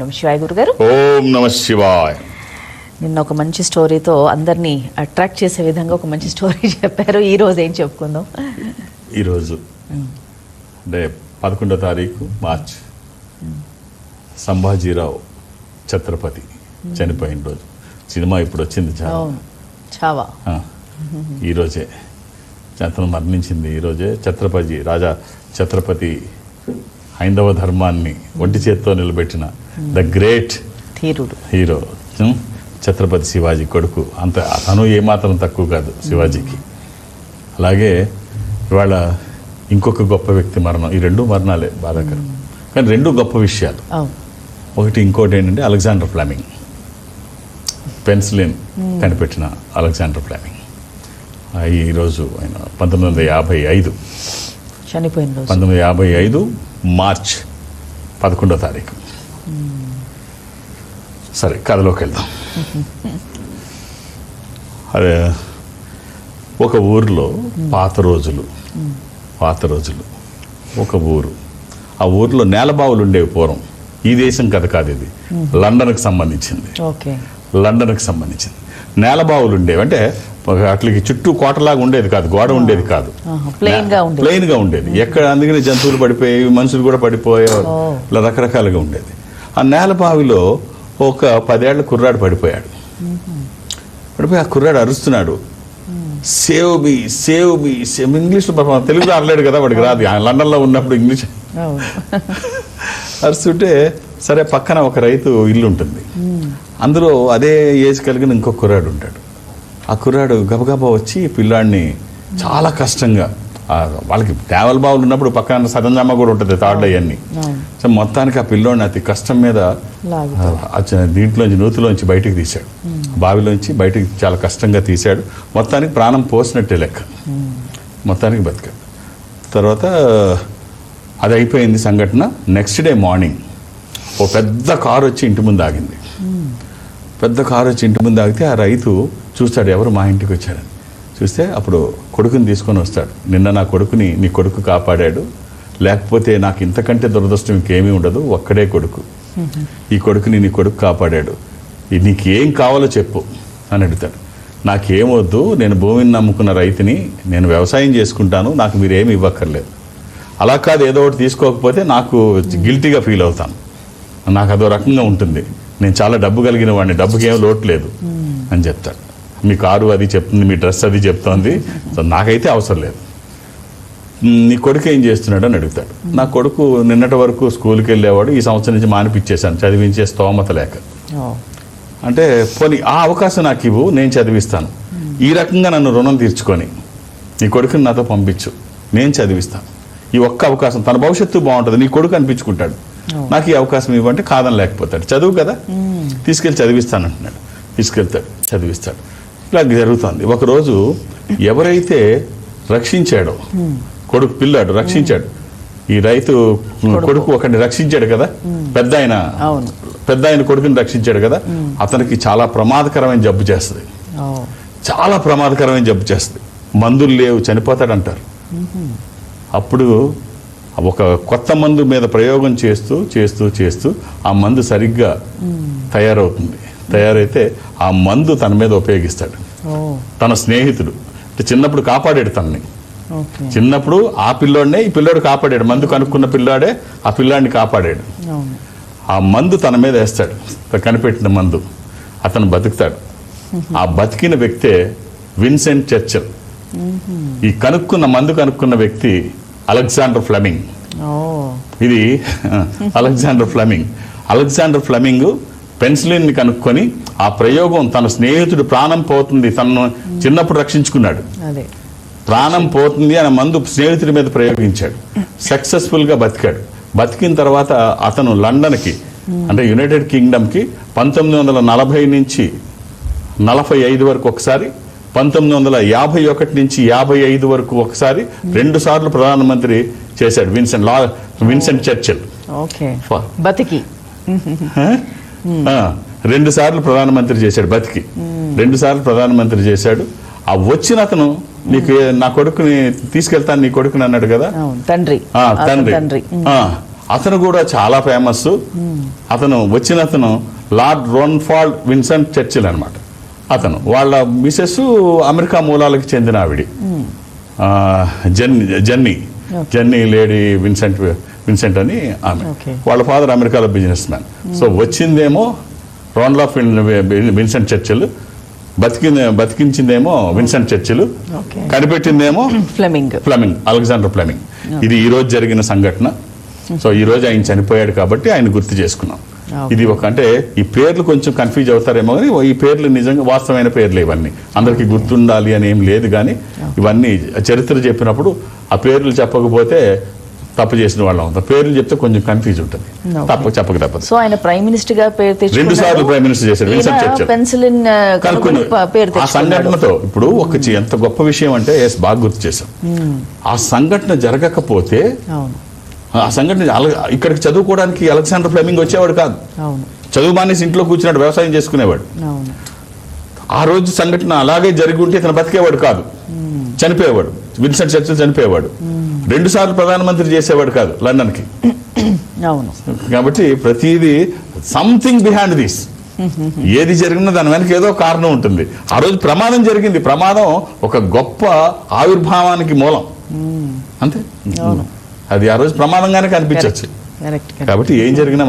నమ శివాయ గురుగారు. ఓం నమ శివాయ. నిన్న ఒక మంచి స్టోరీతో అందరినీ అట్రాక్ట్ చేసే విధంగా ఒక మంచి స్టోరీ చెప్పారు. ఈ రోజు ఏం చెప్పుకుందాం? ఈరోజు అంటే 11వ తారీఖు మార్చ్ సంభాజీరావు ఛత్రపతి చనిపోయిన రోజు. సినిమా ఇప్పుడు వచ్చింది చావా. ఈరోజే అతను మరణించింది. ఈరోజే ఛత్రపతి రాజా ఛత్రపతి హైందవ ధర్మాన్ని ఒంటి చేత్తో నిలబెట్టిన the great hero Chhatrapati Shivaji కొడుకు. అంత అతను ఏమాత్రం తక్కువ కాదు శివాజీకి. అలాగే ఇవాళ ఇంకొక గొప్ప వ్యక్తి మరణం. ఈ రెండు మరణాలే బాధాకరం, కానీ రెండు గొప్ప విషయాలు. ఒకటి ఇంకోటి ఏంటంటే అలెగ్జాండర్ ఫ్లెమింగ్, పెన్సిలిన్ కనిపెట్టిన అలెగ్జాండర్ ఫ్లెమింగ్. ఈరోజు ఆయన 1955 చనిపోయిన రోజు. 1955 మార్చ్ 11వ తారీఖు. సరే, కథలోకి వెళ్దాం. అదే ఒక ఊరిలో పాత రోజులు ఒక ఊరు. ఆ ఊరిలో నేలబావులు ఉండేవి పూర్వం. ఈ దేశం కథ కాదు, ఇది లండన్కి సంబంధించింది. నేలబావులు ఉండేవి అంటే అట్లకి చుట్టూ కోటలాగా ఉండేది కాదు, గోడ ఉండేది కాదు, ప్లెయిన్ గా ఉండేది. ఎక్కడ అందుకని జంతువులు పడిపోయి మనుషులు కూడా పడిపోయేవారు, ఇలా రకరకాలుగా ఉండేది. ఆ నేలబావిలో ఒక 10 ఏళ్ల కుర్రాడు పడిపోయి ఆ కుర్రాడు అరుస్తున్నాడు, save me save me save. ఇంగ్లీష్లో తెలుగులో అనలేడు కదా, వాడికి రాదు. లండన్లో ఉన్నప్పుడు ఇంగ్లీష్ అరుస్తుంటే, సరే పక్కన ఒక రైతు ఇల్లు ఉంటుంది, అందులో అదే ఏజ్ కలిగిన ఇంకొక కుర్రాడు ఉంటాడు. ఆ కుర్రాడు గబగబా వచ్చి పిల్లాడిని చాలా కష్టంగా, వాళ్ళకి నేవల బావులు ఉన్నప్పుడు పక్కన సరంజామా కూడా ఉంటుంది, తాళ్ళు అవన్నీ. సో మొత్తానికి ఆ పిల్లోడిని అతి కష్టం మీద దీంట్లోంచి నూతిలోంచి బయటికి తీశాడు, బావిలోంచి బయటికి చాలా కష్టంగా తీశాడు. మొత్తానికి ప్రాణం పోసినట్టే లెక్క, మొత్తానికి బతికాడు. తర్వాత అది అయిపోయింది సంఘటన. నెక్స్ట్ డే మార్నింగ్ ఓ పెద్ద కారు వచ్చి ఇంటి ముందు ఆగింది. ఆగితే ఆ రైతు చూస్తాడు, ఎవరు మా ఇంటికి వచ్చారని. చూస్తే అప్పుడు కొడుకుని తీసుకొని వస్తాడు. నిన్న నా కొడుకుని నీ కొడుకు కాపాడాడు, లేకపోతే నాకు ఇంతకంటే దురదృష్టం ఇంకేమీ ఉండదు, ఒక్కడే కొడుకు, ఈ కొడుకుని నీ కొడుకు కాపాడాడు, నీకు ఏం కావాలో చెప్పు అని అడుగుతాడు. నాకేమొద్దు, నేను భూమిని నమ్ముకున్న రైతుని, నేను వ్యవసాయం చేసుకుంటాను, నాకు మీరేమి ఇవ్వక్కర్లేదు. అలా కాదు, ఏదో ఒకటి తీసుకోకపోతే నాకు గిల్టీగా ఫీల్ అవుతాను, నాకు అదో రకంగా ఉంటుంది, నేను చాలా డబ్బు కలిగిన వాడిని, డబ్బుకి ఏం లోటు లేదు అని చెప్తాడు. మీ కారు అది చెప్తుంది, మీ డ్రెస్ అది చెప్తోంది, సో నాకైతే అవసరం లేదు. నీ కొడుకు ఏం చేస్తున్నాడు అని అడుగుతాడు. నా కొడుకు నిన్నటి వరకు స్కూల్కి వెళ్ళేవాడు, ఈ సంవత్సరం నుంచి మానిపించేశాను, చదివించే స్తోమత లేక. అంటే పోనీ ఆ అవకాశం నాకు ఇవ్వు, నేను చదివిస్తాను. ఈ రకంగా నన్ను రుణం తీర్చుకొని నీ కొడుకుని నాతో పంపించు, నేను చదివిస్తాను. ఈ ఒక్క అవకాశం, తన భవిష్యత్తు బాగుంటుంది, నీ కొడుకు అనిపించుకుంటాడు, నాకు ఈ అవకాశం ఇవ్వంటే కాదని లేకపోతాడు. చదువు కదా, తీసుకెళ్ళి చదివిస్తాను అంటున్నాడు. తీసుకెళ్తాడు, చదివిస్తాడు. ఇలా జరుగుతుంది. ఒకరోజు ఎవరైతే రక్షించాడో, కొడుకు పిల్లాడు రక్షించాడు, ఈ రైతు కొడుకు ఒకరిని రక్షించాడు కదా, పెద్ద ఆయన కొడుకుని రక్షించాడు కదా, అతనికి చాలా ప్రమాదకరమైన జబ్బు చేస్తుంది. మందులు లేవు, చనిపోతాడంటారు. అప్పుడు ఒక కొత్త మందు మీద ప్రయోగం చేస్తూ ఆ మందు సరిగ్గా తయారైతే ఆ మందు తన మీద ఉపయోగిస్తాడు. తన స్నేహితుడు అంటే చిన్నప్పుడు కాపాడాడు తనని, చిన్నప్పుడు ఆ పిల్లోడినే ఈ పిల్లోడు కాపాడాడు, మందు కనుక్కున్న పిల్లాడే ఆ పిల్లాడిని కాపాడాడు. ఆ మందు తన మీద వేస్తాడు, కనిపెట్టిన మందు. అతను బతుకుతాడు. ఆ బతికిన వ్యక్తే విన్సెంట్ చర్చిల్. ఈ మందు కనుక్కున్న వ్యక్తి అలెగ్జాండర్ ఫ్లెమింగ్. ఇది అలెగ్జాండర్ ఫ్లెమింగ్ పెన్సిలిన్ ని కనుక్కొని ఆ ప్రయోగం, తన స్నేహితుడు ప్రాణం పోతుంది, తనను చిన్నప్పుడు రక్షించుకున్నాడు, ప్రాణం పోతుంది అనే మందు స్నేహితుడి మీద ప్రయోగించాడు. సక్సెస్ఫుల్ గా బతికాడు. బతికిన తర్వాత అతను లండన్కి అంటే యునైటెడ్ కింగ్డమ్కి 1940 నుంచి 45 వరకు ఒకసారి, 1951 నుంచి 55 వరకు ఒకసారి, 2 సార్లు ప్రధానమంత్రి చేశాడు విన్సెంట్ చర్చిల్. 2 సార్లు ప్రధానమంత్రి చేశాడు బతికి. 2 సార్లు ప్రధానమంత్రి చేశాడు. ఆ వచ్చిన అతను, నీకు నా కొడుకుని తీసుకెళ్తాను, నీ కొడుకుని అన్నాడు కదా తండ్రి. అతను కూడా చాలా ఫేమస్. అతను లార్డ్ రోన్ఫాల్డ్ విన్సెంట్ చర్చిల్ అనమాట. అతను వాళ్ళ మిసెస్ అమెరికా మూలాలకు చెందిన ఆవిడి, జెన్నీ లేడీ విన్సెంట్ అని ఆమె. Okay. వాళ్ళ ఫాదర్ అమెరికాలో బిజినెస్ మ్యాన్. సో వచ్చిందేమో రాన్లాఫ్ విన్సెంట్ చర్చిల్, బతికించిందేమో విన్సెంట్ చర్చిల్, Okay. కనిపెట్టిందేమో ఫ్లెమింగ్, అలెగ్జాండర్ ఫ్లెమింగ్. ఇది ఈ రోజు జరిగిన సంఘటన. సో ఈ రోజు ఆయన చనిపోయాడు కాబట్టి ఆయన గుర్తు చేసుకున్నాం. Okay. ఇది అంటే ఈ పేర్లు కొంచెం కన్ఫ్యూజ్ అవుతారేమో కానీ ఈ పేర్లు నిజంగా వాస్తవమైన పేర్లు ఇవన్నీ. అందరికీ గుర్తుండాలి అని ఏం లేదు కానీ ఇవన్నీ చరిత్ర చెప్పినప్పుడు ఆ పేర్లు చెప్పకపోతే తప్పు చేసిన వాళ్ళం అవుతాం. పేర్లు చెప్తే కొంచెం కన్ఫ్యూజ్ ఉంటుంది. చెప్పక తప్పదు. సో ఆయన ప్రైమ్ మినిస్టర్ గా పేరు 2 సార్లు ప్రైమ్ మినిస్టర్ చేశారు విన్సెంట్ చర్చిల్. పెన్సిలిన్ పేరు ఆ సంఘటనతో ఇప్పుడు ఎంత గొప్ప విషయం అంటే బాగా గుర్తు చేశాం. ఆ సంఘటన జరగకపోతే అవును, ఆ సంఘటన ఇక్కడికి చదువుకోవడానికి అలెగ్జాండర్ ఫ్లెమింగ్ వచ్చేవాడు కాదు. అవును, చదువు మానేసి ఇంట్లో కూర్చున్నాడు, వ్యవసాయం చేసుకునేవాడు. అవును. ఆ రోజు సంఘటన అలాగే జరిగి ఉంటే ఇతను బతికేవాడు కాదు, చనిపోయేవాడు. Vincent Churchill చనిపోయేవాడు. 2 సార్లు ప్రధానమంత్రి చేసేవాడు కాదు లండన్ కి. అవును. కాబట్టి ప్రతిదీ సంథింగ్ బిహైండ్ దిస్. ఏది జరిగినా దాని వెనక ఏదో కారణం ఉంటుంది. ఆ రోజు ప్రమాదం జరిగింది. ప్రమాదం ఒక గొప్ప ఆవిర్భావానికి మూలం. అంతే, అది ఆ రోజు ప్రమాదంగానే కనిపించవచ్చు. Correct. కాబట్టి ఏం జరిగినా మనం